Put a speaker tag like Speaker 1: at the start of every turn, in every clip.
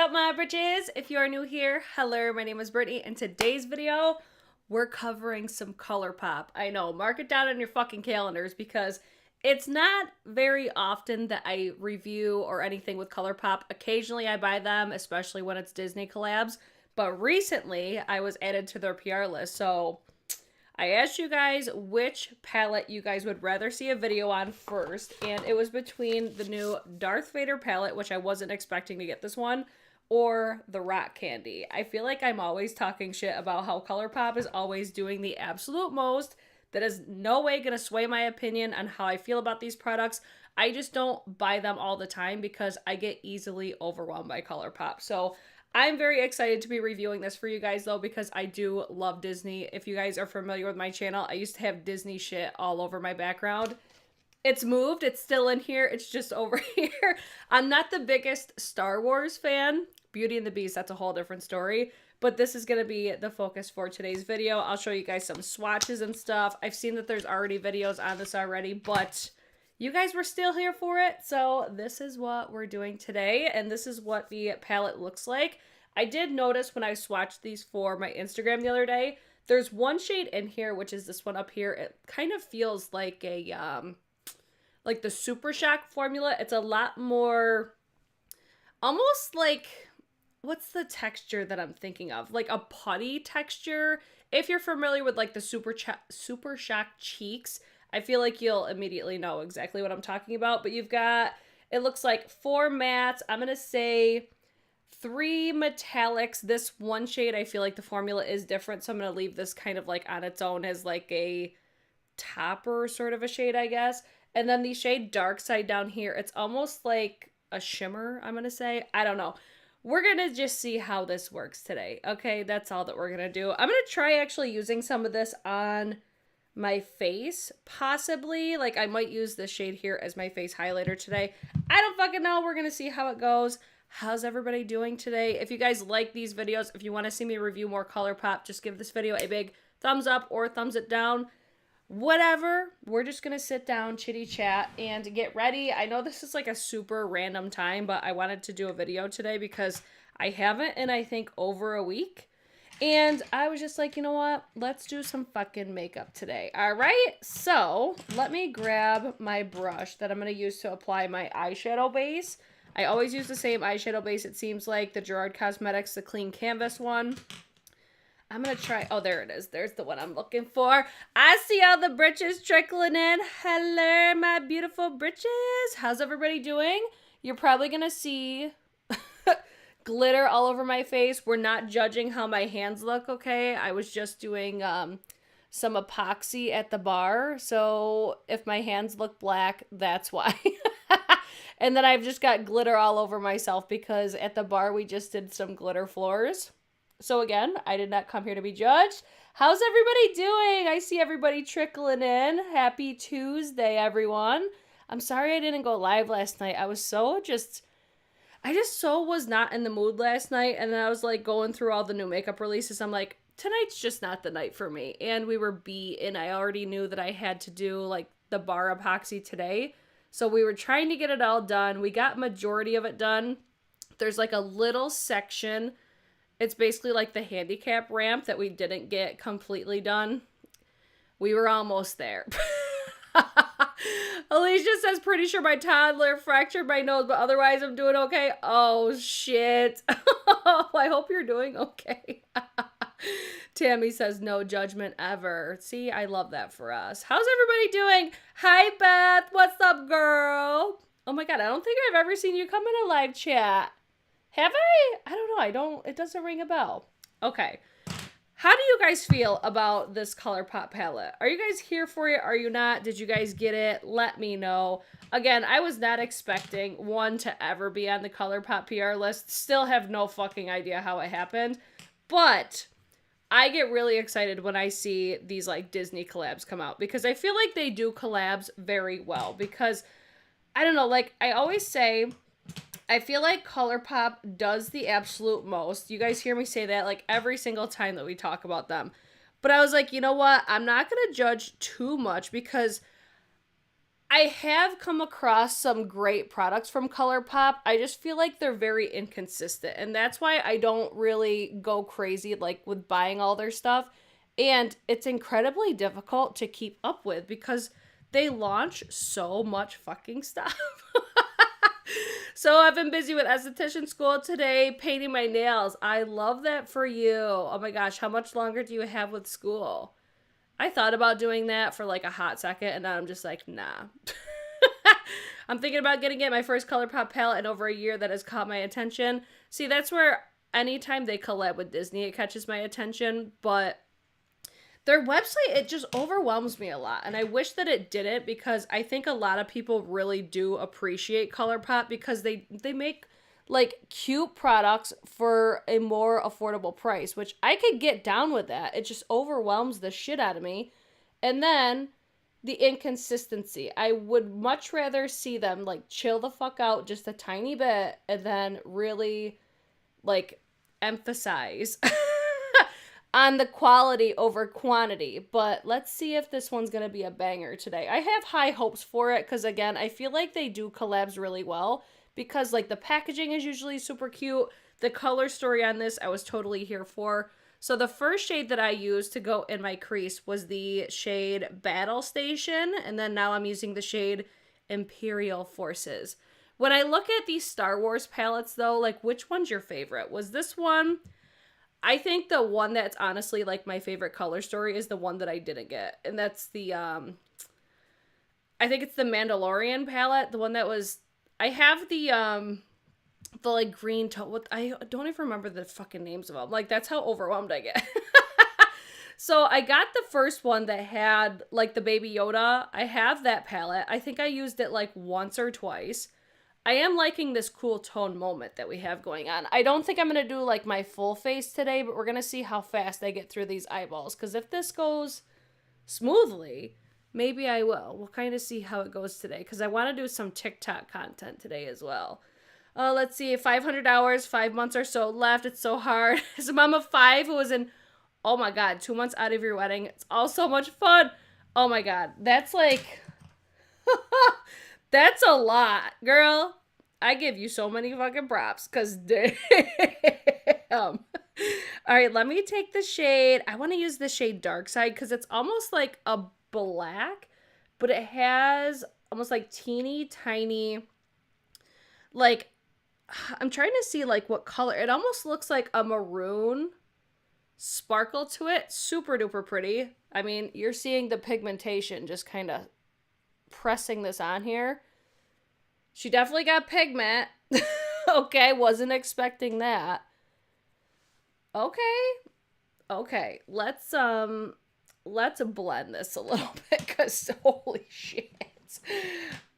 Speaker 1: up, my britches? If you are new here, hello, my name is Brittany. In today's video, we're covering some Colourpop. I know, mark it down on your fucking calendars because it's not very often that I review or anything with Colourpop. Occasionally I buy them, especially when it's Disney collabs. But recently, I was added to their PR list, so I asked you guys which palette you guys would rather see a video on first, and it was between the new Darth Vadar palette, which I wasn't expecting to get this one, or the Rock Candy. I feel like I'm always talking shit about how Colourpop is always doing the absolute most. That is no way going to sway my opinion on how I feel about these products. I just don't buy them all the time because I get easily overwhelmed by Colourpop. So I'm very excited to be reviewing this for you guys though because I do love Disney. If you guys are familiar with my channel, I used to have Disney shit all over my background. It's moved. It's still in here. It's just over here. I'm not the biggest Star Wars fan. Beauty and the Beast, that's a whole different story. But this is going to be the focus for today's video. I'll show you guys some swatches and stuff. I've seen that there's already videos on this already, but you guys were still here for it. So this is what we're doing today, and this is what the palette looks like. I did notice when I swatched these for my Instagram the other day, there's one shade in here, which is this one up here. It kind of feels like a, like the Super Shock formula. It's a lot more, almost like, what's the texture that I'm thinking of? Like a putty texture. If you're familiar with like the Super Shock cheeks, I feel like you'll immediately know exactly what I'm talking about. But you've got, it looks like 4 mattes. I'm going to say 3 metallics. This one shade, I feel like the formula is different. So I'm going to leave this kind of like on its own as like a topper sort of a shade, I guess. And then the shade Dark Side down here, it's almost like a shimmer, I'm going to say. I don't know. We're going to just see how this works today. Okay, that's all that we're going to do. I'm going to try actually using some of this on my face, possibly. Like, I might use this shade here as my face highlighter today. I don't fucking know. We're going to see how it goes. How's everybody doing today? If you guys like these videos, if you want to see me review more Colourpop, just give this video a big thumbs up or thumbs it down. Whatever. We're just going to sit down, chitty chat, and get ready. I know this is like a super random time, but I wanted to do a video today because I haven't in, I think, over a week. And I was just like, you know what? Let's do some fucking makeup today. All right. So let me grab my brush that I'm going to use to apply my eyeshadow base. I always use the same eyeshadow base. It seems like the Gerard Cosmetics, the clean canvas one. I'm going to try, oh, there it is. There's the one I'm looking for. I see all the britches trickling in. Hello, my beautiful britches. How's everybody doing? You're probably going to see glitter all over my face. We're not judging how my hands look, okay? I was just doing some epoxy at the bar. So if my hands look black, that's why. And then I've just got glitter all over myself because at the bar we just did some glitter floors. So again, I did not come here to be judged. How's everybody doing? I see everybody trickling in. Happy Tuesday, everyone. I'm sorry I didn't go live last night. I was so I just so was not in the mood last night. And then I was like going through all the new makeup releases. I'm like, tonight's just not the night for me. And we were beat and I already knew that I had to do like the bar epoxy today. So we were trying to get it all done. We got majority of it done. There's like a little section. It's basically like the handicap ramp that we didn't get completely done. We were almost there. Alicia says, pretty sure my toddler fractured my nose, but otherwise I'm doing okay. Oh, shit. I hope you're doing okay. Tammy says, no judgment ever. See, I love that for us. How's everybody doing? Hi, Beth. What's up, girl? Oh, my God. I don't think I've ever seen you come in a live chat. Have I? I don't know. It doesn't ring a bell. Okay. How do you guys feel about this Colourpop palette? Are you guys here for it? Are you not? Did you guys get it? Let me know. Again, I was not expecting one to ever be on the Colourpop PR list. Still have no fucking idea how it happened. But I get really excited when I see these like Disney collabs come out because I feel like they do collabs very well because I don't know, like I always say, I feel like Colourpop does the absolute most. You guys hear me say that like every single time that we talk about them. But I was like, you know what? I'm not going to judge too much because I have come across some great products from Colourpop. I just feel like they're very inconsistent. And that's why I don't really go crazy like with buying all their stuff. And it's incredibly difficult to keep up with because they launch so much fucking stuff. So I've been busy with esthetician school today, painting my nails. I love that for you. Oh my gosh, how much longer do you have with school? I thought about doing that for like a hot second, and now I'm just like, nah. I'm thinking about getting my first Colourpop palette in over a year that has caught my attention. See, that's where anytime they collab with Disney, it catches my attention, but their website, it just overwhelms me a lot. And I wish that it didn't, because I think a lot of people really do appreciate Colourpop because they make like cute products for a more affordable price, which I could get down with that. It just overwhelms the shit out of me. And then the inconsistency. I would much rather see them like chill the fuck out just a tiny bit and then really like emphasize on the quality over quantity. But let's see if this one's going to be a banger today. I have high hopes for it because, again, I feel like they do collabs really well because, like, the packaging is usually super cute. The color story on this, I was totally here for. So the first shade that I used to go in my crease was the shade Battle Station, and then now I'm using the shade Imperial Forces. When I look at these Star Wars palettes, though, like, which one's your favorite? Was this one? I think the one that's honestly like my favorite color story is the one that I didn't get. And that's the, I think it's the Mandalorian palette. The one that was, I have the like green tone. What, I don't even remember the fucking names of them. Like, that's how overwhelmed I get. So I got the first one that had like the Baby Yoda. I have that palette. I think I used it like once or twice. I am liking this cool tone moment that we have going on. I don't think I'm going to do like my full face today, but we're going to see how fast I get through these eyeballs. Because if this goes smoothly, maybe I will. We'll kind of see how it goes today. Because I want to do some TikTok content today as well. Let's see, 500 hours, 5 months or so left. It's so hard. As a mom of 5 who was in, oh my God, 2 months out of your wedding. It's all so much fun. Oh my God, that's like... That's a lot, girl. I give you so many fucking props, because damn. All right, let me take the shade. I want to use the shade Dark Side because it's almost like a black, but it has almost like teeny tiny, like, I'm trying to see like what color. It almost looks like a maroon sparkle to it. Super duper pretty. I mean, you're seeing the pigmentation just kind of pressing this on here. She definitely got pigment. Okay, wasn't expecting that. Okay, let's blend this a little bit, because holy shit.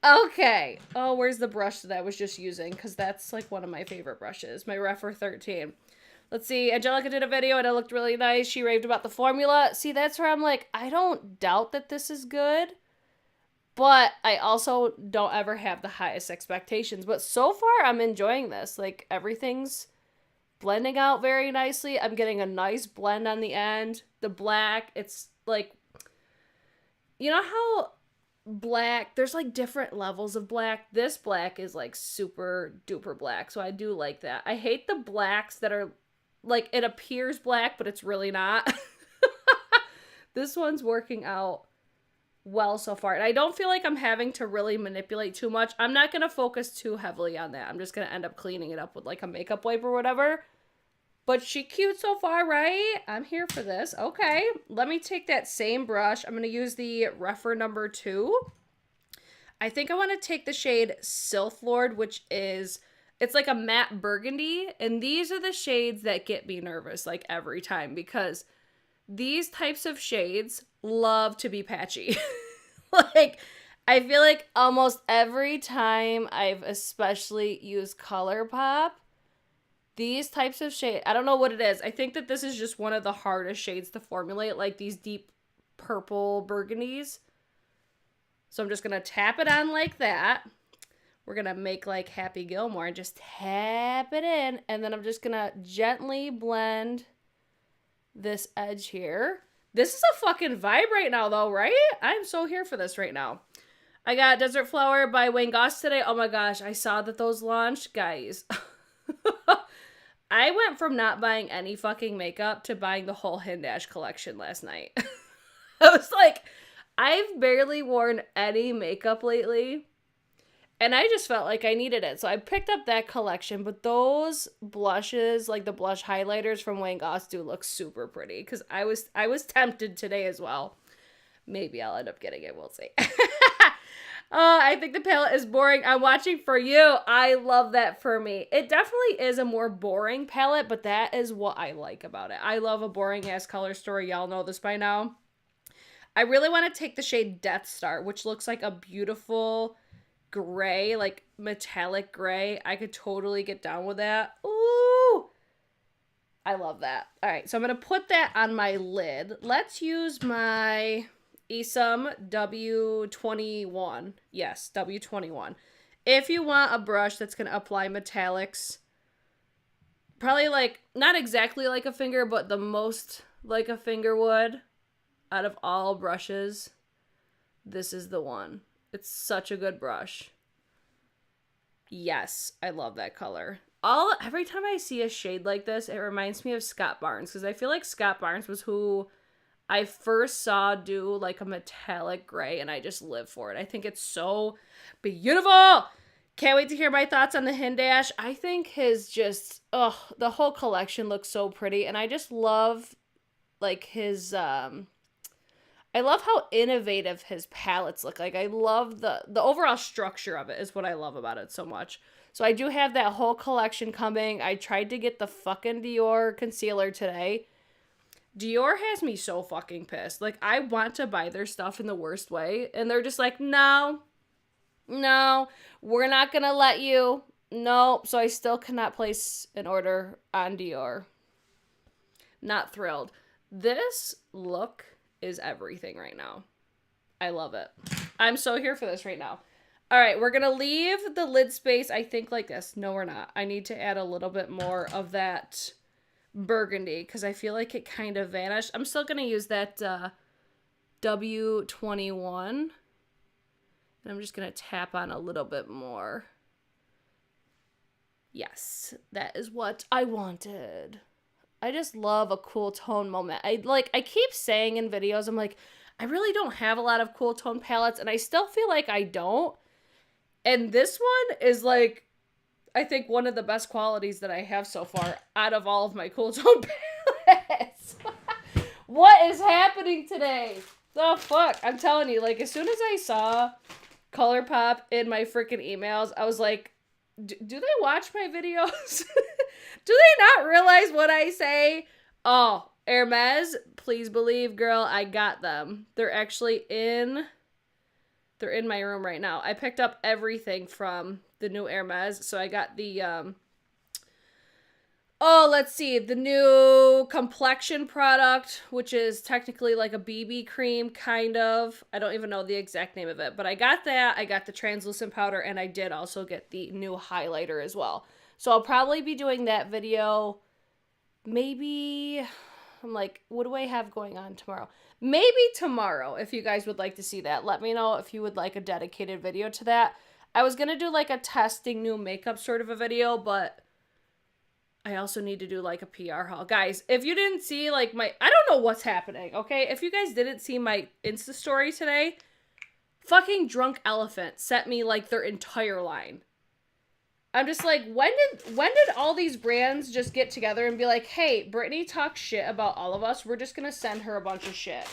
Speaker 1: Okay. Oh, where's the brush that I was just using? Because that's like one of my favorite brushes, my Refer 13. Let's see, Angelica did a video and it looked really nice. She raved about the formula. See, that's where I'm like, I don't doubt that this is good, but I also don't ever have the highest expectations. But so far, I'm enjoying this. Like, everything's blending out very nicely. I'm getting a nice blend on the end. The black, it's like, you know how black, there's like different levels of black. This black is like super duper black, so I do like that. I hate the blacks that are like, it appears black, but it's really not. This one's working out well so far. And I don't feel like I'm having to really manipulate too much. I'm not going to focus too heavily on that. I'm just going to end up cleaning it up with like a makeup wipe or whatever. But she cute so far, right? I'm here for this. Okay, let me take that same brush. I'm going to use the Refer number 2. I think I want to take the shade Sylph Lord, which is, it's like a matte burgundy. And these are the shades that get me nervous like every time, because these types of shades love to be patchy. Like, I feel like almost every time I've especially used Colourpop, these types of shades, I don't know what it is. I think that this is just one of the hardest shades to formulate, like these deep purple burgundies. So I'm just going to tap it on like that. We're going to make like Happy Gilmore and just tap it in. And then I'm just going to gently blend this edge here. This is a fucking vibe right now though, right? I'm so here for this right now. I got Desert Flower by Wayne Goss today. Oh my gosh, I saw that those launched, guys. I went from not buying any fucking makeup to buying the whole Hindash collection last night. I was like, I've barely worn any makeup lately. And I just felt like I needed it. So I picked up that collection. But those blushes, like the blush highlighters from Wayne Goss, do look super pretty. Because I was tempted today as well. Maybe I'll end up getting it. We'll see. I think the palette is boring. I'm watching for you. I love that for me. It definitely is a more boring palette, but that is what I like about it. I love a boring ass color story. Y'all know this by now. I really want to take the shade Death Star, which looks like a beautiful gray, like metallic gray. I could totally get down with that. Ooh! I love that. All right, so I'm going to put that on my lid. Let's use my Esum W21. Yes, W21. If you want a brush that's going to apply metallics, probably like, not exactly like a finger, but the most like a finger would out of all brushes, this is the one. It's such a good brush. Yes, I love that color. Every time I see a shade like this, it reminds me of Scott Barnes, because I feel like Scott Barnes was who I first saw do like a metallic gray, and I just live for it. I think it's so beautiful. Can't wait to hear my thoughts on the Hindash. I think his just, the whole collection looks so pretty, and I just love like his, I love how innovative his palettes look. Like, I love the overall structure of it is what I love about it so much. So I do have that whole collection coming. I tried to get the fucking Dior concealer today. Dior has me so fucking pissed. Like, I want to buy their stuff in the worst way, and they're just like, no, we're not gonna let you. No, so I still cannot place an order on Dior. Not thrilled. This look is everything right now. I love it. I'm so here for this right now. All right, we're going to leave the lid space, I think, like this. No, we're not. I need to add a little bit more of that burgundy because I feel like it kind of vanished. I'm still going to use that W21. And I'm just going to tap on a little bit more. Yes, that is what I wanted. I just love a cool tone moment. I keep saying in videos, I'm like, I really don't have a lot of cool tone palettes, and I still feel like I don't. And this one is like, I think one of the best qualities that I have so far out of all of my cool tone palettes. What is happening today? The fuck? I'm telling you, like, as soon as I saw Colourpop in my freaking emails, I was like, do they watch my videos? Do they not realize what I say? Oh, Hermes, please believe, girl, I got them. They're actually they're in my room right now. I picked up everything from the new Hermes. So I got the, let's see, the new complexion product, which is technically like a BB cream, kind of. I don't even know the exact name of it, but I got that. I got the translucent powder, and I did also get the new highlighter as well. So I'll probably be doing that video. Maybe, I'm like, what do I have going on tomorrow? Maybe tomorrow, if you guys would like to see that. Let me know if you would like a dedicated video to that. I was going to do like a testing new makeup sort of a video, but I also need to do like a PR haul. Guys, if you didn't see like I don't know what's happening, okay? If you guys didn't see my Insta story today, fucking Drunk Elephant sent me like their entire line. I'm just like, when did all these brands just get together and be like, hey, Brittany talks shit about all of us. We're just going to send her a bunch of shit.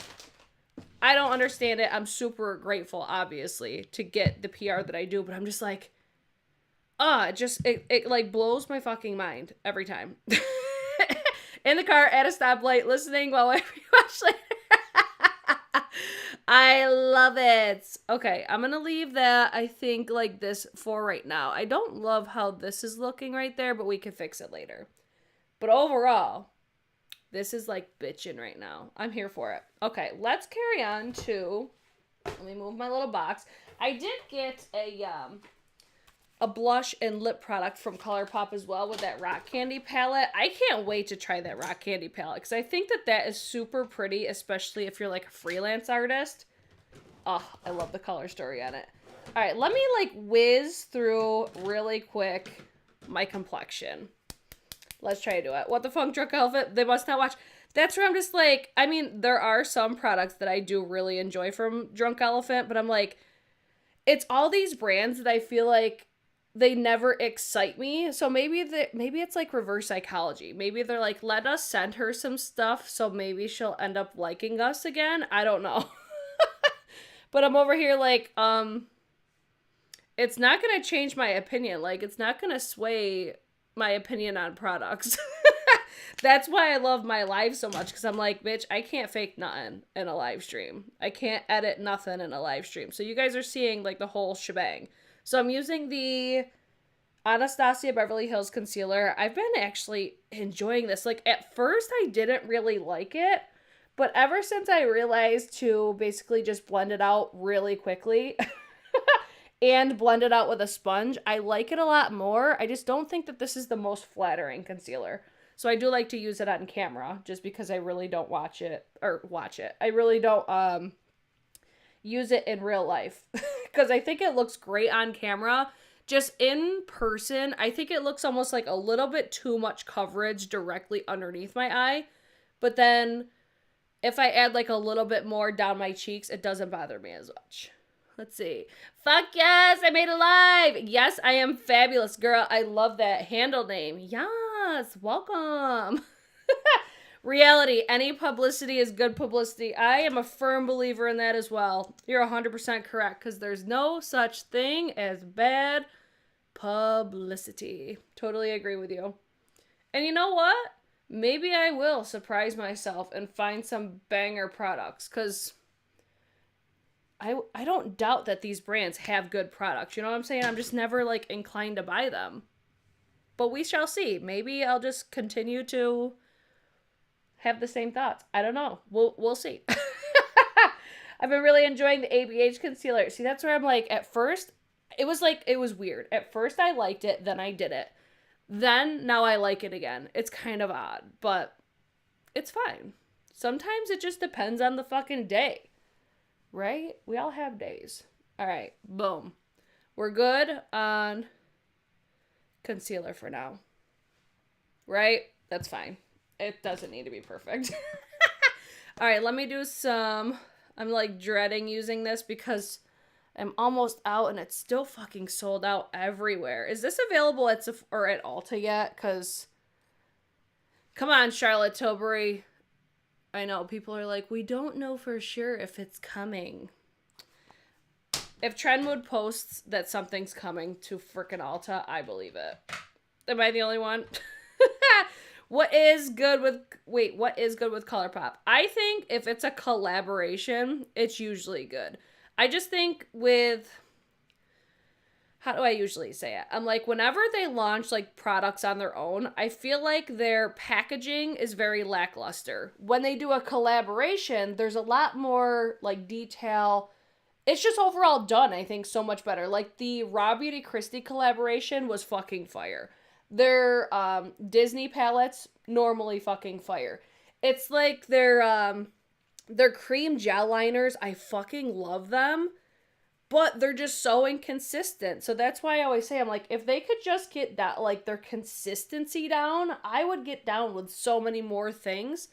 Speaker 1: I don't understand it. I'm super grateful, obviously, to get the PR that I do. But I'm just like, it like blows my fucking mind every time. In the car, at a stoplight, listening while I rewatch later. I love it. Okay, I'm going to leave that, I think, like this for right now. I don't love how this is looking right there, but we can fix it later. But overall, this is like bitching right now. I'm here for it. Okay, let's carry on to, let me move my little box. I did get a blush and lip product from Colourpop as well with that Rock Candy palette. I can't wait to try that Rock Candy palette because I think that is super pretty, especially if you're like a freelance artist. Oh, I love the color story on it. All right, let me like whiz through really quick my complexion. Let's try to do it. What the fuck, Drunk Elephant? They must not watch. That's where I'm just like, I mean, there are some products that I do really enjoy from Drunk Elephant, but I'm like, it's all these brands that I feel like they never excite me. So maybe it's like reverse psychology. Maybe they're like, let us send her some stuff so maybe she'll end up liking us again. I don't know. But I'm over here like, it's not going to change my opinion. Like, it's not going to sway my opinion on products. That's why I love my live so much, because I'm like, bitch, I can't fake nothing in a live stream. I can't edit nothing in a live stream. So you guys are seeing like the whole shebang. So I'm using the Anastasia Beverly Hills concealer. I've been actually enjoying this. Like, at first I didn't really like it, but ever since I realized to basically just blend it out really quickly and blend it out with a sponge, I like it a lot more. I just don't think that this is the most flattering concealer. So I do like to use it on camera just because I really don't I really don't use it in real life because I think it looks great on camera. Just in person, I think it looks almost like a little bit too much coverage directly underneath my eye. But then if I add like a little bit more down my cheeks, it doesn't bother me as much. Let's see. Fuck yes, I made it live. Yes, I am fabulous, girl. I love that handle name. Yes, welcome. Reality, any publicity is good publicity. I am a firm believer in that as well. You're 100% correct, because there's no such thing as bad publicity. Totally agree with you. And you know what? Maybe I will surprise myself and find some banger products, because I don't doubt that these brands have good products. You know what I'm saying? I'm just never like inclined to buy them. But we shall see. Maybe I'll just continue to have the same thoughts. I don't know. We'll see. I've been really enjoying the ABH concealer. See, that's where I'm like, at first, it was weird. At first I liked it, then I did it. Then now I like it again. It's kind of odd, but it's fine. Sometimes it just depends on the fucking day. Right? We all have days. All right. Boom. We're good on concealer for now. Right? That's fine. It doesn't need to be perfect. All right. Let me do some. I'm like dreading using this because I'm almost out and it's still fucking sold out everywhere. Is this available at or at Ulta yet? Because come on, Charlotte Tilbury. I know, people are like, we don't know for sure if it's coming. If Trendmood posts that something's coming to frickin' Ulta, I believe it. Am I the only one? What is good with Colourpop? I think if it's a collaboration, it's usually good. I just think with... How do I usually say it? I'm like, whenever they launch like products on their own, I feel like their packaging is very lackluster. When they do a collaboration, there's a lot more like detail. It's just overall done, I think, so much better. Like the Raw Beauty Christie collaboration was fucking fire. Their Disney palettes, normally fucking fire. It's like their cream gel liners, I fucking love them. But they're just so inconsistent. So that's why I always say, I'm like, if they could just get that, like, their consistency down, I would get down with so many more things.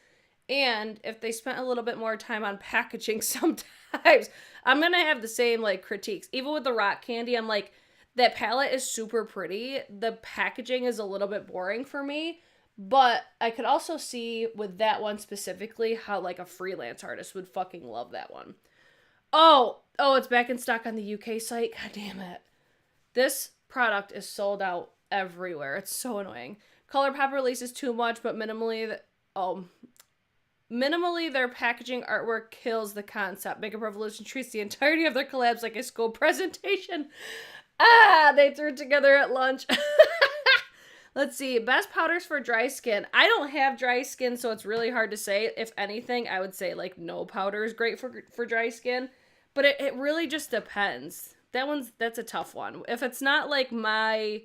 Speaker 1: And if they spent a little bit more time on packaging sometimes, I'm going to have the same, like, critiques. Even with the rock candy, I'm like, that palette is super pretty. The packaging is a little bit boring for me. But I could also see with that one specifically how, like, a freelance artist would fucking love that one. Oh, it's back in stock on the UK site. God damn it. This product is sold out everywhere. It's so annoying. Colourpop releases too much, but minimally their packaging artwork kills the concept. Makeup Revolution treats the entirety of their collabs like a school presentation. They threw it together at lunch. Let's see. Best powders for dry skin. I don't have dry skin, so it's really hard to say. If anything, I would say like no powder is great for dry skin. But it really just depends. That's a tough one. If it's not like my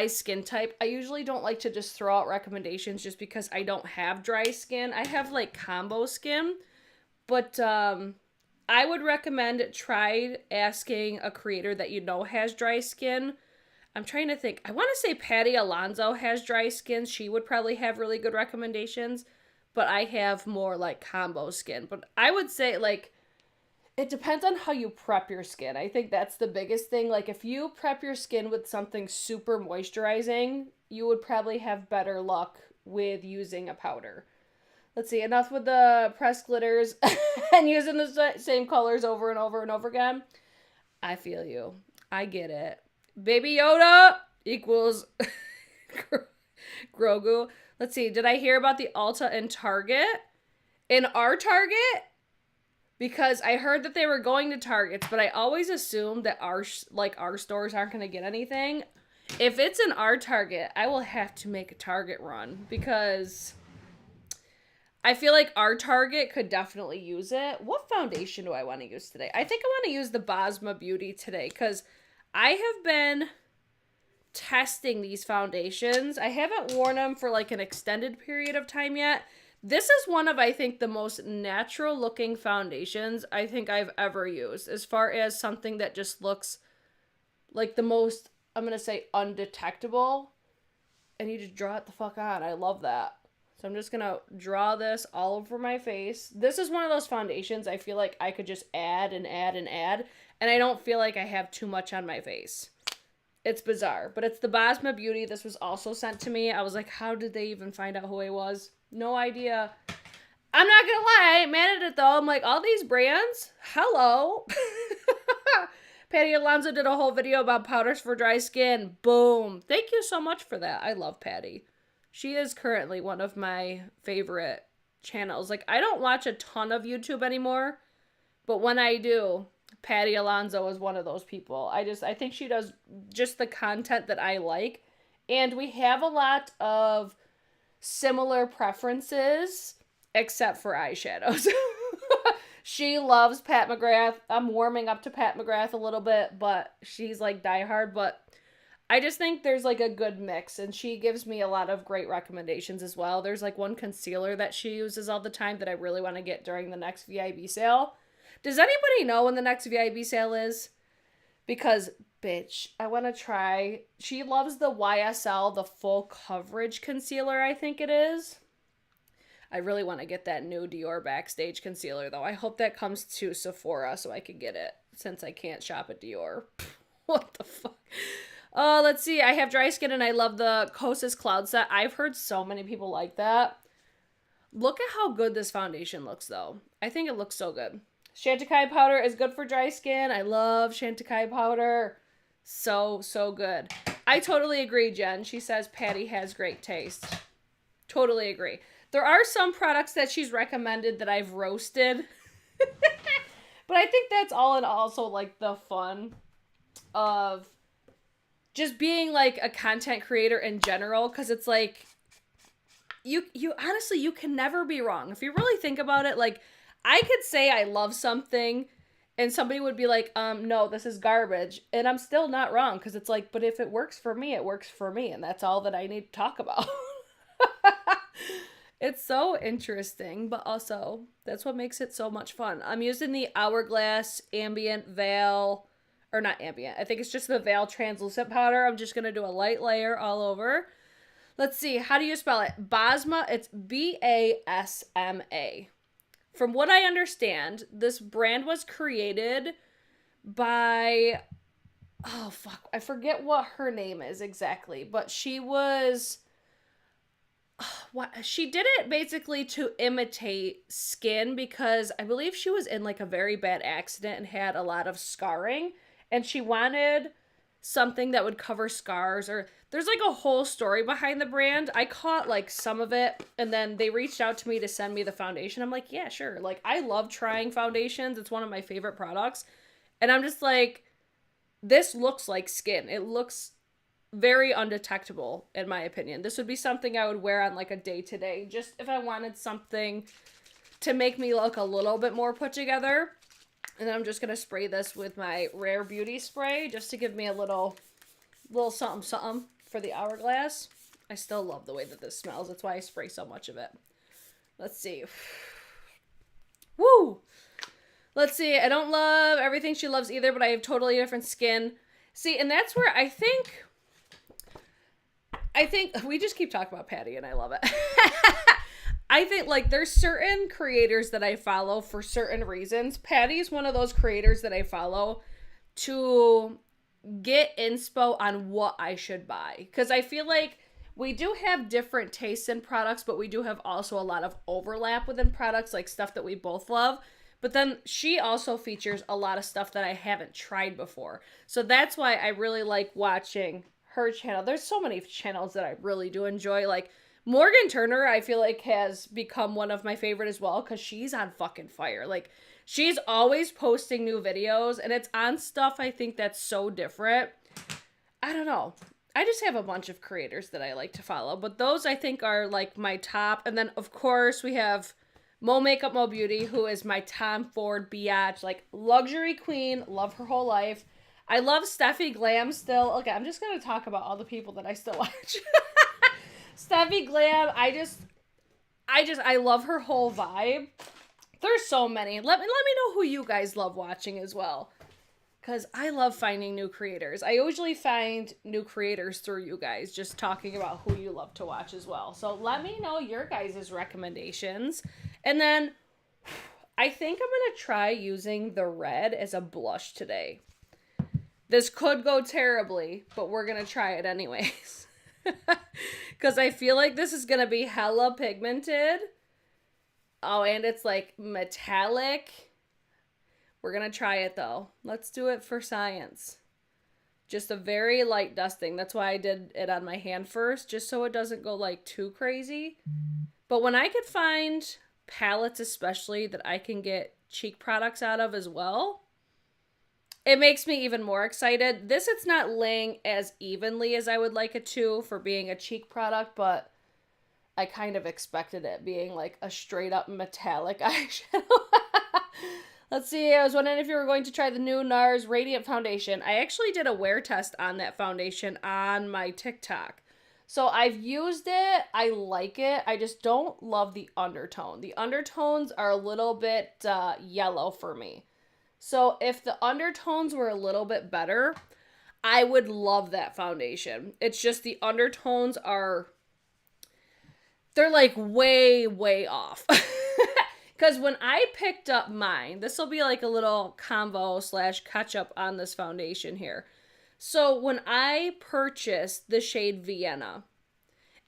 Speaker 1: skin type, I usually don't like to just throw out recommendations just because I don't have dry skin. I have like combo skin, but I would recommend try asking a creator that you know has dry skin. I'm trying to think. I want to say Patty Alonso has dry skin. She would probably have really good recommendations, but I have more like combo skin. But I would say like it depends on how you prep your skin. I think that's the biggest thing. Like if you prep your skin with something super moisturizing, you would probably have better luck with using a powder. Let's see, enough with the pressed glitters and using the same colors over and over and over again. I feel you. I get it. Baby Yoda equals Grogu. Let's see, did I hear about the Ulta in Target? In our Target? Because I heard that they were going to Targets, but I always assumed that our stores aren't going to get anything. If it's in our Target, I will have to make a Target run because I feel like our Target could definitely use it. What foundation do I want to use today? I think I want to use the Bosma Beauty today because I have been testing these foundations. I haven't worn them for like an extended period of time yet. This is one of, I think, the most natural looking foundations I think I've ever used as far as something that just looks like the most, I'm going to say, undetectable. And you just draw it the fuck on. I love that. So I'm just going to draw this all over my face. This is one of those foundations I feel like I could just add and add and add. And I don't feel like I have too much on my face. It's bizarre. But it's the Bosma Beauty. This was also sent to me. I was like, how did they even find out who I was? No idea. I'm not going to lie. I ain't mad at it though. I'm like, all these brands? Hello. Patty Alonso did a whole video about powders for dry skin. Boom. Thank you so much for that. I love Patty. She is currently one of my favorite channels. Like, I don't watch a ton of YouTube anymore, but when I do, Patty Alonso is one of those people. I think she does just the content that I like. And we have a lot of similar preferences, except for eyeshadows. She loves Pat McGrath. I'm warming up to Pat McGrath a little bit, but she's like diehard. But I just think there's like a good mix, and she gives me a lot of great recommendations as well. There's like one concealer that she uses all the time that I really want to get during the next VIB sale. Does anybody know when the next VIB sale is? Because, bitch, I want to try. She loves the YSL, the full coverage concealer, I think it is. I really want to get that new Dior Backstage concealer, though. I hope that comes to Sephora so I can get it, since I can't shop at Dior. What the fuck? Oh, let's see. I have dry skin, and I love the Kosas Cloud Set. I've heard so many people like that. Look at how good this foundation looks, though. I think it looks so good. Chantecaille powder is good for dry skin. I love Chantecaille powder. So, so good. I totally agree, Jen. She says Patty has great taste. Totally agree. There are some products that she's recommended that I've roasted. But I think that's all in also like the fun of just being like a content creator in general. Because it's like, you honestly, you can never be wrong. If you really think about it, like, I could say I love something and somebody would be like, no, this is garbage. And I'm still not wrong because it's like, but if it works for me, it works for me. And that's all that I need to talk about. It's so interesting, but also that's what makes it so much fun. I'm using the Hourglass Ambient Veil, or not Ambient. I think it's just the Veil Translucent Powder. I'm just going to do a light layer all over. Let's see. How do you spell it? Bosma. It's B-A-S-M-A. From what I understand, this brand was created by, oh fuck, I forget what her name is exactly, but she was, she did it basically to imitate skin because I believe she was in like a very bad accident and had a lot of scarring, and she wanted something that would cover scars, or there's like a whole story behind the brand. I caught like some of it, and then they reached out to me to send me the foundation. I'm like, yeah, sure. Like, I love trying foundations. It's one of my favorite products. And I'm just like, this looks like skin. It looks very undetectable, in my opinion. This would be something I would wear on like a day-to-day, just if I wanted something to make me look a little bit more put together. And then I'm just going to spray this with my Rare Beauty spray just to give me a little something something for the Hourglass. I still love the way that this smells. That's why I spray so much of it. Let's see. Woo! Let's see. I don't love everything she loves either, but I have totally different skin. See, and that's where I think we just keep talking about Patty and I love it. I think like there's certain creators that I follow for certain reasons. Patty's one of those creators that I follow to get inspo on what I should buy. Because I feel like we do have different tastes in products, but we do have also a lot of overlap within products, like stuff that we both love. But then she also features a lot of stuff that I haven't tried before. So that's why I really like watching her channel. There's so many channels that I really do enjoy. Like Morgan Turner, I feel like has become one of my favorite as well because she's on fucking fire. Like she's always posting new videos and it's on stuff I think that's so different. I don't know. I just have a bunch of creators that I like to follow, but those I think are like my top. And then of course we have Mo Makeup Mo Beauty, who is my Tom Ford biatch, like luxury queen, love her whole life. I love Steffi Glam still. Okay, I'm just gonna talk about all the people that I still watch. Steffi Glam, I love her whole vibe. There's so many. Let me know who you guys love watching as well. Because I love finding new creators. I usually find new creators through you guys, just talking about who you love to watch as well. So let me know your guys' recommendations. And then I think I'm going to try using the red as a blush today. This could go terribly, but we're going to try it anyways. Because I feel like this is going to be hella pigmented. Oh, and it's like metallic. We're going to try it though. Let's do it for science. Just a very light dusting. That's why I did it on my hand first, just so it doesn't go like too crazy. But when I could find palettes especially that I can get cheek products out of as well, it makes me even more excited. This, it's not laying as evenly as I would like it to for being a cheek product, but I kind of expected it being like a straight up metallic eyeshadow. Let's see, I was wondering if you were going to try the new NARS Radiant Foundation. I actually did a wear test on that foundation on my TikTok. So I've used it, I like it, I just don't love the undertone. The undertones are a little bit yellow for me. So if the undertones were a little bit better, I would love that foundation. It's just the undertones they're like way, way off. Because when I picked up mine, this will be like a little combo / catch up on this foundation here. So when I purchased the shade Vienna,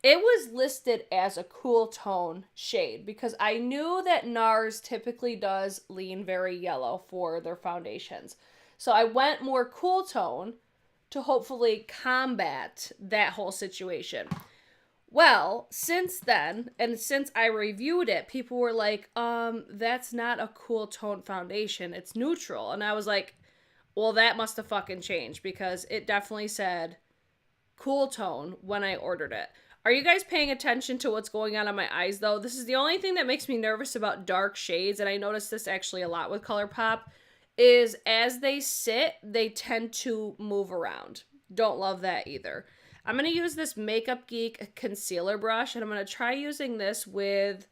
Speaker 1: it was listed as a cool tone shade because I knew that NARS typically does lean very yellow for their foundations. So I went more cool tone to hopefully combat that whole situation. Well, since then, and since I reviewed it, people were like, that's not a cool tone foundation, it's neutral. And I was like, well, that must have fucking changed because it definitely said cool tone when I ordered it. Are you guys paying attention to what's going on my eyes, though? This is the only thing that makes me nervous about dark shades, and I notice this actually a lot with Colourpop, is as they sit, they tend to move around. Don't love that either. I'm going to use this Makeup Geek concealer brush, and I'm going to try using this with...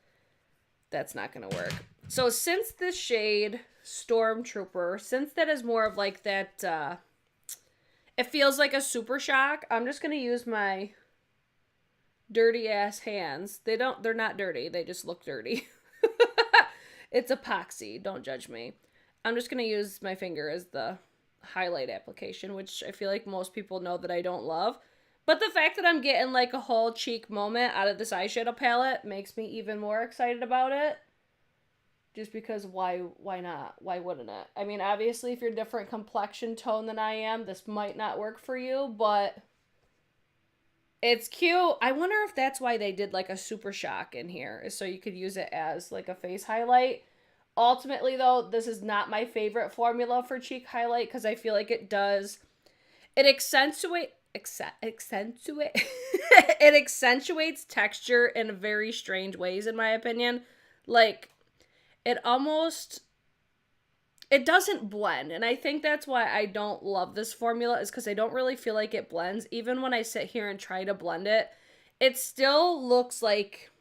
Speaker 1: That's not going to work. So since this shade, Stormtrooper, since that is more of like that... it feels like a Super Shock, I'm just going to use my dirty-ass hands. They're not dirty. They just look dirty. It's epoxy. Don't judge me. I'm just going to use my finger as the highlight application, which I feel like most people know that I don't love. But the fact that I'm getting like a whole cheek moment out of this eyeshadow palette makes me even more excited about it. Just because why not? Why wouldn't it? I mean, obviously, if you're a different complexion tone than I am, this might not work for you, but it's cute. I wonder if that's why they did like a Super Shock in here, is so you could use it as like a face highlight. Ultimately, though, this is not my favorite formula for cheek highlight because I feel like it accentuates texture in very strange ways, in my opinion. Like, it doesn't blend, and I think that's why I don't love this formula, is because I don't really feel like it blends. Even when I sit here and try to blend it, it still looks like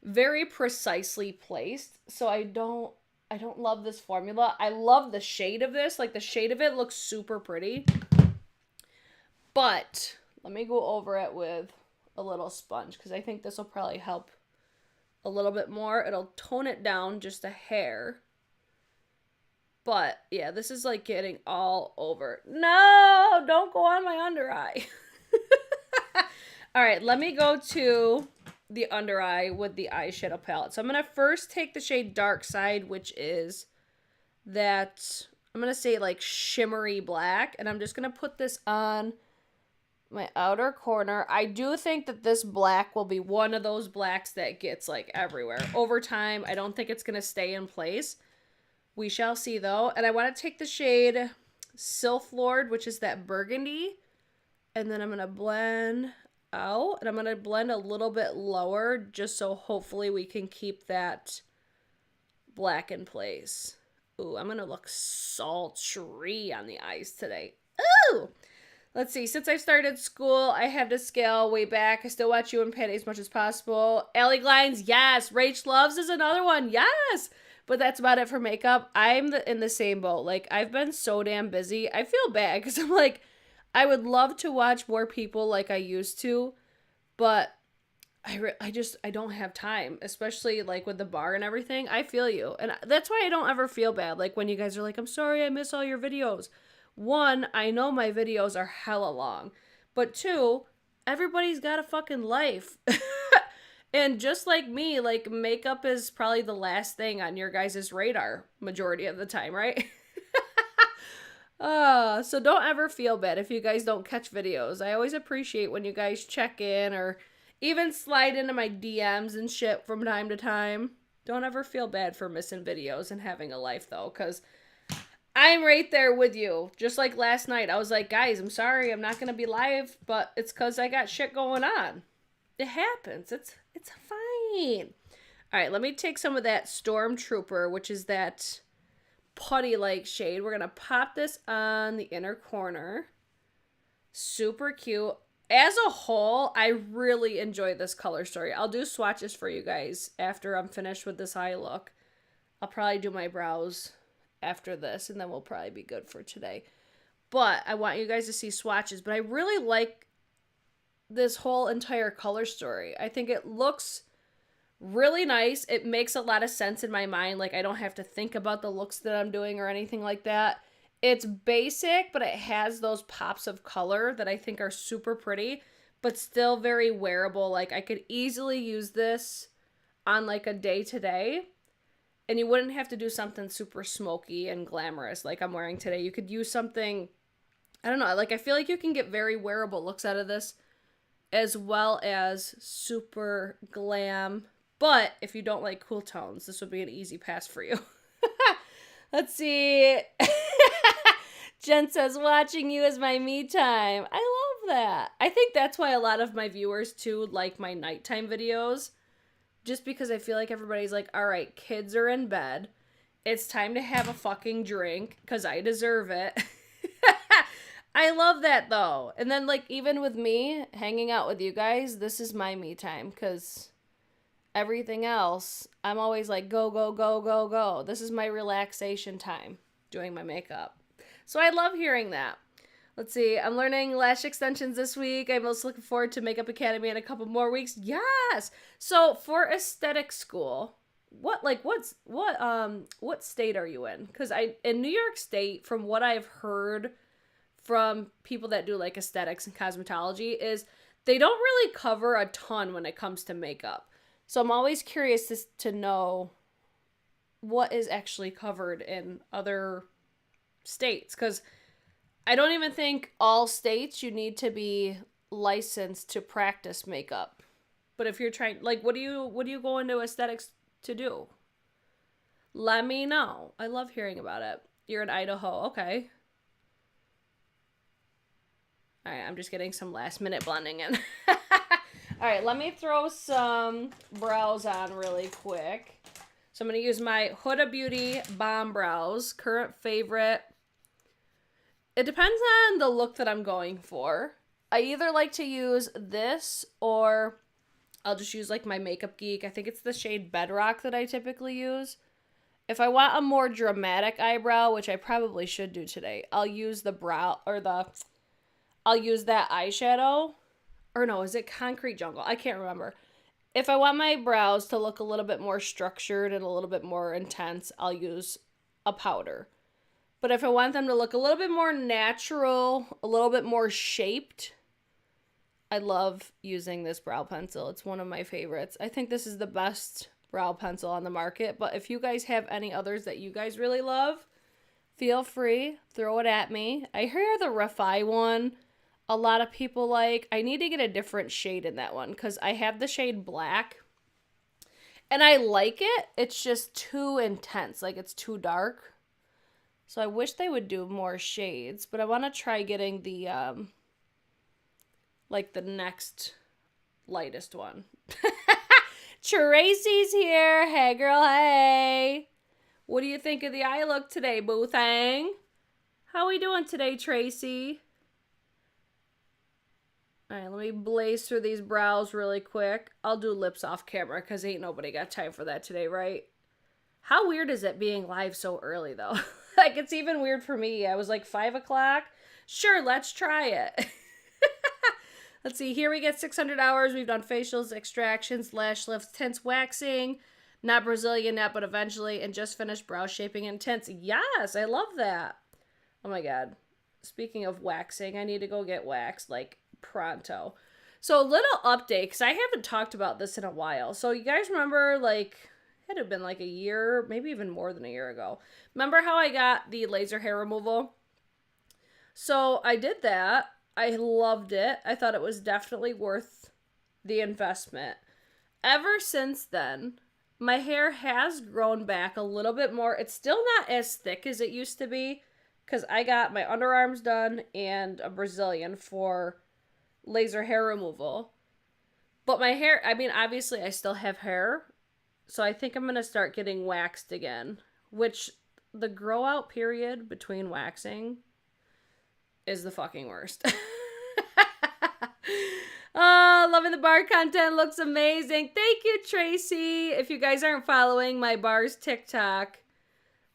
Speaker 1: very precisely placed, so I don't I don't love this formula. I love the shade of this. Like, the shade of it looks super pretty. But let me go over it with a little sponge because I think this will probably help a little bit more. It'll tone it down just a hair. But yeah, this is like getting all over. No, don't go on my under eye. All right, let me go to the under eye with the eyeshadow palette. So I'm going to first take the shade Dark Side, which is that, I'm going to say like shimmery black. And I'm just going to put this on my outer corner. I do think that this black will be one of those blacks that gets like everywhere. Over time, I don't think it's going to stay in place. We shall see though. And I want to take the shade Sylph Lord, which is that burgundy. And then I'm going to blend out, and I'm going to blend a little bit lower just so hopefully we can keep that black in place. Ooh, I'm going to look sultry on the eyes today. Ooh! Let's see. Since I started school, I have to scale way back. I still watch you and Patty as much as possible. Ellie Glines, yes. Rach Loves is another one. Yes. But that's about it for makeup. I'm in the same boat. Like, I've been so damn busy. I feel bad because I'm like, I would love to watch more people like I used to, but I don't have time, especially like with the bar and everything. I feel you. And that's why I don't ever feel bad. Like when you guys are like, I'm sorry I miss all your videos. One, I know my videos are hella long, but two, everybody's got a fucking life. And just like me, like makeup is probably the last thing on your guys' radar majority of the time, right? So don't ever feel bad if you guys don't catch videos. I always appreciate when you guys check in or even slide into my DMs and shit from time to time. Don't ever feel bad for missing videos and having a life though, because I'm right there with you. Just like last night, I was like, guys, I'm sorry, I'm not going to be live, but it's because I got shit going on. It happens. It's fine. All right, let me take some of that Stormtrooper, which is that putty-like shade. We're going to pop this on the inner corner. Super cute. As a whole, I really enjoy this color story. I'll do swatches for you guys after I'm finished with this eye look. I'll probably do my brows after this, and then we'll probably be good for today. But I want you guys to see swatches. But I really like this whole entire color story. I think it looks really nice. It makes a lot of sense in my mind. Like, I don't have to think about the looks that I'm doing or anything like that. It's basic, but it has those pops of color that I think are super pretty, but still very wearable. Like, I could easily use this on like a day-to-day, and you wouldn't have to do something super smoky and glamorous like I'm wearing today. You could use something, I don't know, like I feel like you can get very wearable looks out of this as well as super glam. But if you don't like cool tones, this would be an easy pass for you. Let's see. Jen says, watching you is my me time. I love that. I think that's why a lot of my viewers, too, like my nighttime videos. Just because I feel like everybody's like, all right, kids are in bed. It's time to have a fucking drink because I deserve it. I love that, though. And then, like, even with me hanging out with you guys, this is my me time because everything else, I'm always like, go, go, go, go, go. This is my relaxation time, doing my makeup. So I love hearing that. Let's see. I'm learning lash extensions this week. I'm most looking forward to Makeup Academy in a couple more weeks. Yes. So for aesthetic school, what state are you in? Because in New York State, from what I've heard from people that do like aesthetics and cosmetology, is they don't really cover a ton when it comes to makeup. So I'm always curious to know what is actually covered in other states, because I don't even think all states you need to be licensed to practice makeup. But if you're trying, like, what do you go into aesthetics to do? Let me know. I love hearing about it. You're in Idaho. Okay. All right, I'm just getting some last minute blending in. All right, let me throw some brows on really quick. So I'm going to use my Huda Beauty Bomb Brows, current favorite. It depends on the look that I'm going for. I either like to use this or I'll just use like my Makeup Geek. I think it's the shade Bedrock that I typically use. If I want a more dramatic eyebrow, which I probably should do today, I'll use the brow, or I'll use that eyeshadow. Or no, is it Concrete Jungle? I can't remember. If I want my brows to look a little bit more structured and a little bit more intense, I'll use a powder. But if I want them to look a little bit more natural, a little bit more shaped, I love using this brow pencil. It's one of my favorites. I think this is the best brow pencil on the market. But if you guys have any others that you guys really love, feel free, throw it at me. I hear the Refi one a lot of people like. I need to get a different shade in that one because I have the shade black. And I like it. It's just too intense. Like, it's too dark. So I wish they would do more shades. But I want to try getting the, like, the next lightest one. Tracy's here. Hey, girl, hey. What do you think of the eye look today, boo thang? How we doing today, Tracy? All right, let me blaze through these brows really quick. I'll do lips off camera because ain't nobody got time for that today, right? How weird is it being live so early, though? Like, it's even weird for me. I was like, 5 o'clock? Sure, let's try it. Let's see. Here we get 600 hours. We've done facials, extractions, lash lifts, tints, waxing. Not Brazilian yet, but eventually. And just finished brow shaping and tints. Yes, I love that. Oh, my God. Speaking of waxing, I need to go get waxed, like, pronto. So a little update, because I haven't talked about this in a while. So you guys remember, like, it had been like a year, maybe even more than a year ago. Remember how I got the laser hair removal? So I did that. I loved it. I thought it was definitely worth the investment. Ever since then, my hair has grown back a little bit more. It's still not as thick as it used to be, because I got my underarms done and a Brazilian for laser hair removal. But my hair, I mean, obviously I still have hair, so I think I'm going to start getting waxed again, which the grow out period between waxing is the fucking worst. Oh, loving the bar content. Looks amazing. Thank you, Tracy. If you guys aren't following my bars TikTok,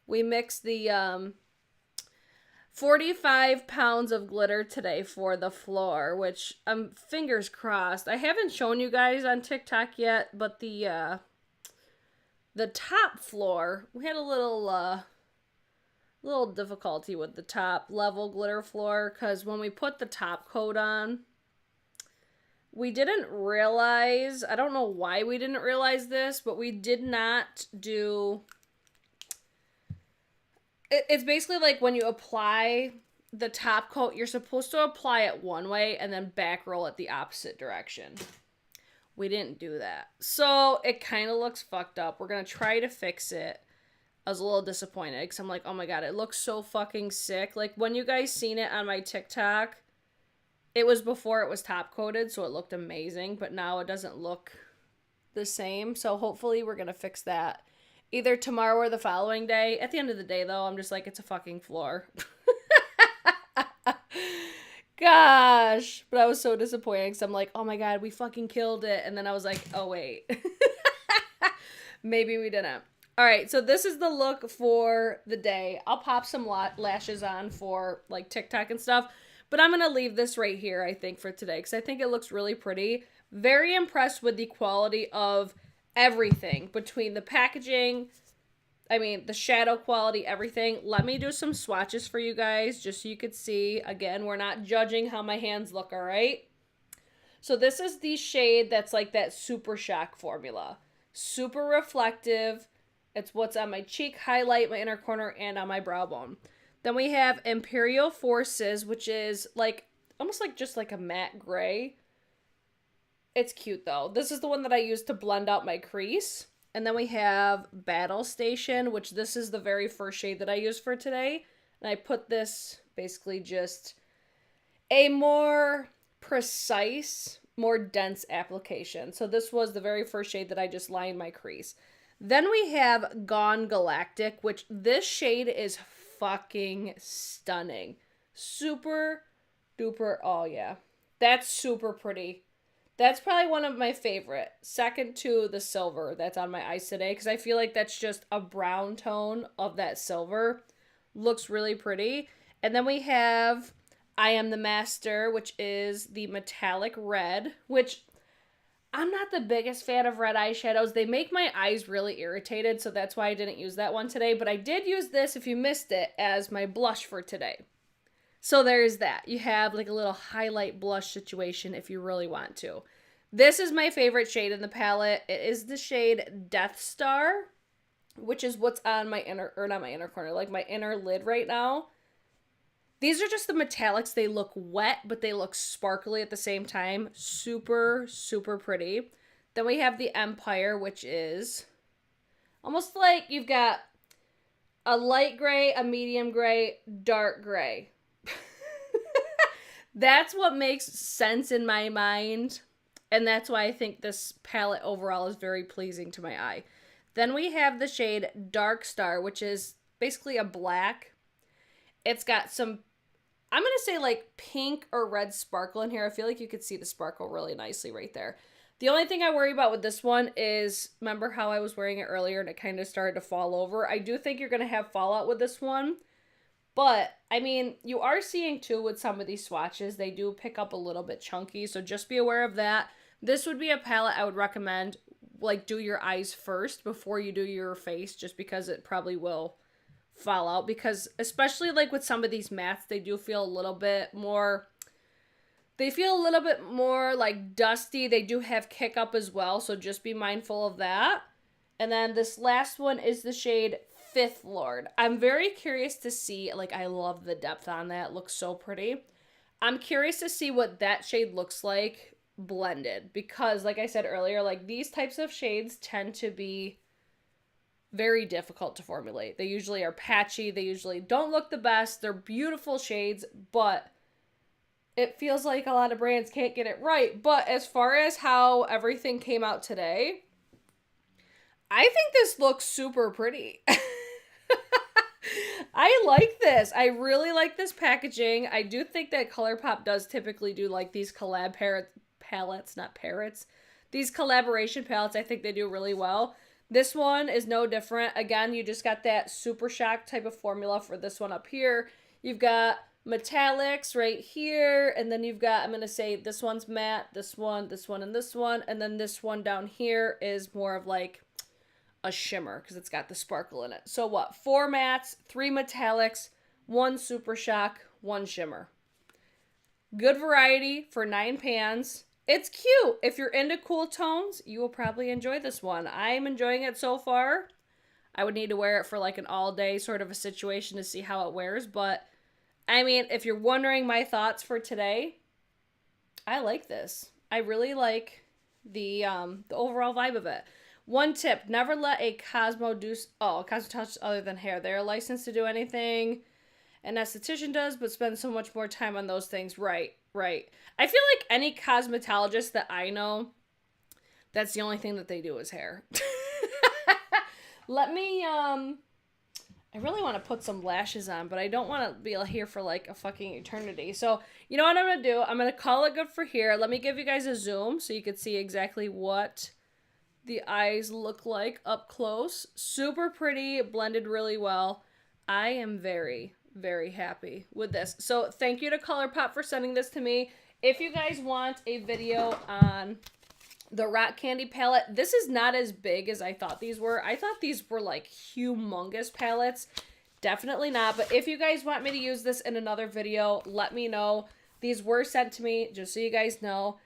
Speaker 1: we mixed the 45 pounds of glitter today for the floor, which I'm fingers crossed. I haven't shown you guys on TikTok yet, but the top floor, we had a little difficulty with the top level glitter floor, because when we put the top coat on, we didn't realize, I don't know why we didn't realize this, but we did not do, it's basically like when you apply the top coat, you're supposed to apply it one way and then back roll it the opposite direction. We didn't do that. So it kind of looks fucked up. We're going to try to fix it. I was a little disappointed because I'm like, oh my God, it looks so fucking sick. Like, when you guys seen it on my TikTok, it was before it was top coated, so it looked amazing, but now it doesn't look the same. So hopefully we're going to fix that either tomorrow or the following day. At the end of the day, though, I'm just like, it's a fucking floor. Gosh. But I was so disappointed because I'm like, oh my God, we fucking killed it. And then I was like, oh wait. Maybe we didn't. All right, so this is the look for the day. I'll pop some lashes on for like TikTok and stuff, but I'm going to leave this right here, I think, for today, because I think it looks really pretty. Very impressed with the quality of everything between the packaging, I mean, the shadow quality, everything. Let me do some swatches for you guys just so you could see. Again, we're not judging how my hands look, all right? So this is the shade that's like that Super Shock formula. Super reflective. It's what's on my cheek, highlight, my inner corner, and on my brow bone. Then we have Imperial Forces, which is like almost like just like a matte gray. It's cute though. This is the one that I use to blend out my crease. And then we have Battle Station, which this is the very first shade that I used for today. And I put this basically just a more precise, more dense application. So this was the very first shade that I just lined my crease. Then we have Gone Galactic, which this shade is fucking stunning. Super duper, oh yeah. That's super pretty. That's probably one of my favorite. Second to the silver that's on my eyes today, because I feel like that's just a brown tone of that silver. Looks really pretty. And then we have I Am the Master, which is the metallic red, which I'm not the biggest fan of red eyeshadows. They make my eyes really irritated, so that's why I didn't use that one today. But I did use this, if you missed it, as my blush for today. So there's that. You have like a little highlight blush situation if you really want to. This is my favorite shade in the palette. It is the shade Death Star, which is what's on my inner, or not my inner corner, like my inner lid right now. These are just the metallics. They look wet, but they look sparkly at the same time. Super, super pretty. Then we have the Empire, which is almost like you've got a light gray, a medium gray, dark gray. That's what makes sense in my mind. And that's why I think this palette overall is very pleasing to my eye. Then we have the shade Dark Star, which is basically a black. It's got some, I'm going to say like pink or red sparkle in here. I feel like you could see the sparkle really nicely right there. The only thing I worry about with this one is, remember how I was wearing it earlier and it kind of started to fall over? I do think you're going to have fallout with this one. But, I mean, you are seeing too with some of these swatches, they do pick up a little bit chunky. So just be aware of that. This would be a palette I would recommend, like, do your eyes first before you do your face, just because it probably will fall out. Because especially like with some of these mattes, they do feel a little bit more, they feel a little bit more like dusty. They do have kick up as well, so just be mindful of that. And then this last one is the shade Fifth Lord. I'm very curious to see, like, I love the depth on that. It looks so pretty. I'm curious to see what that shade looks like blended, because like I said earlier, like these types of shades tend to be very difficult to formulate. They usually are patchy. They usually don't look the best. They're beautiful shades, but it feels like a lot of brands can't get it right. But as far as how everything came out today, I think this looks super pretty. I like this. I really like this packaging. I do think that Colourpop does typically do like these collab palettes, not parrots. These collaboration palettes, I think they do really well. This one is no different. Again, you just got that Super Shock type of formula for this one up here. You've got metallics right here, and then you've got, I'm going to say this one's matte, this one, and this one, and then this one down here is more of like a shimmer because it's got the sparkle in it. So what? 4 mattes, 3 metallics, 1 Super Shock, 1 shimmer. Good variety for 9 pans. It's cute. If you're into cool tones, you will probably enjoy this one. I'm enjoying it so far. I would need to wear it for like an all-day sort of a situation to see how it wears. But, I mean, if you're wondering my thoughts for today, I like this. I really like the overall vibe of it. One tip, never let a Cosmo touch other than hair. They're licensed to do anything an esthetician does, but spend so much more time on those things. Right. I feel like any cosmetologist that I know, that's the only thing that they do is hair. Let me, I really want to put some lashes on, but I don't want to be here for like a fucking eternity. So, you know what I'm going to do? I'm going to call it good for here. Let me give you guys a zoom so you can see exactly what the eyes look like up close. Super pretty, blended really well. I am very, very happy with this. So thank you to Colourpop for sending this to me. If you guys want a video on the Rock Candy palette, this is not as big as I thought these were. I thought these were like humongous palettes. Definitely not. But if you guys want me to use this in another video, let me know. These were sent to me, just so you guys know.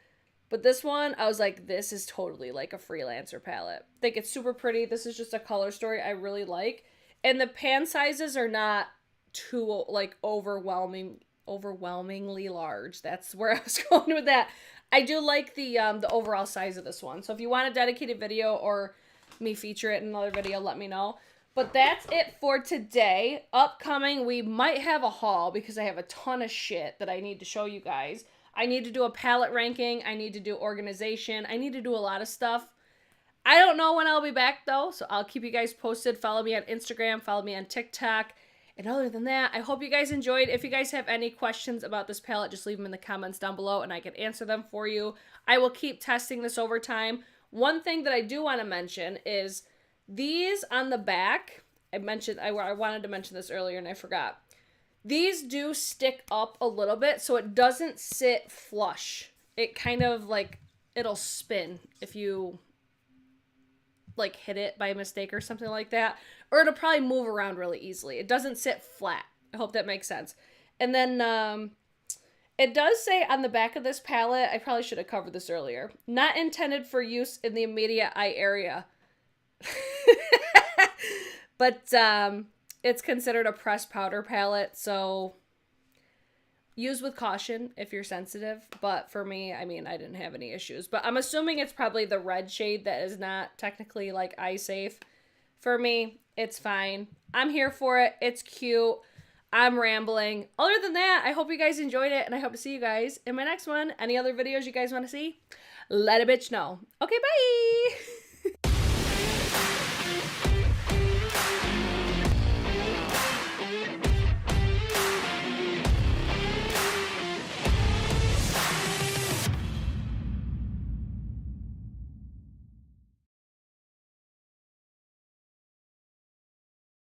Speaker 1: But this one, I was like, this is totally like a freelancer palette. I think it's super pretty. This is just a color story I really like. And the pan sizes are not too like overwhelmingly large. That's where I was going with that. I do like the overall size of this one. So if you want a dedicated video or me feature it in another video, let me know. But that's it for today. Upcoming, we might have a haul because I have a ton of shit that I need to show you guys. I need to do a palette ranking. I need to do organization. I need to do a lot of stuff. I don't know when I'll be back though, so I'll keep you guys posted. Follow me on Instagram. Follow me on TikTok. And other than that, I hope you guys enjoyed. If you guys have any questions about this palette, just leave them in the comments down below and I can answer them for you. I will keep testing this over time. One thing that I do want to mention is these on the back, I wanted to mention this earlier and I forgot. These do stick up a little bit, so it doesn't sit flush. It kind of like, it'll spin if you like hit it by mistake or something like that, or it'll probably move around really easily. It doesn't sit flat. I hope that makes sense. And then it does say on the back of this palette, I probably should have covered this earlier, not intended for use in the immediate eye area. But it's considered a pressed powder palette, so use with caution if you're sensitive. But for me, I mean, I didn't have any issues. But I'm assuming it's probably the red shade that is not technically like eye safe. For me, it's fine. I'm here for it. It's cute. I'm rambling. Other than that, I hope you guys enjoyed it, and I hope to see you guys in my next one. Any other videos you guys want to see? Let a bitch know. Okay, bye!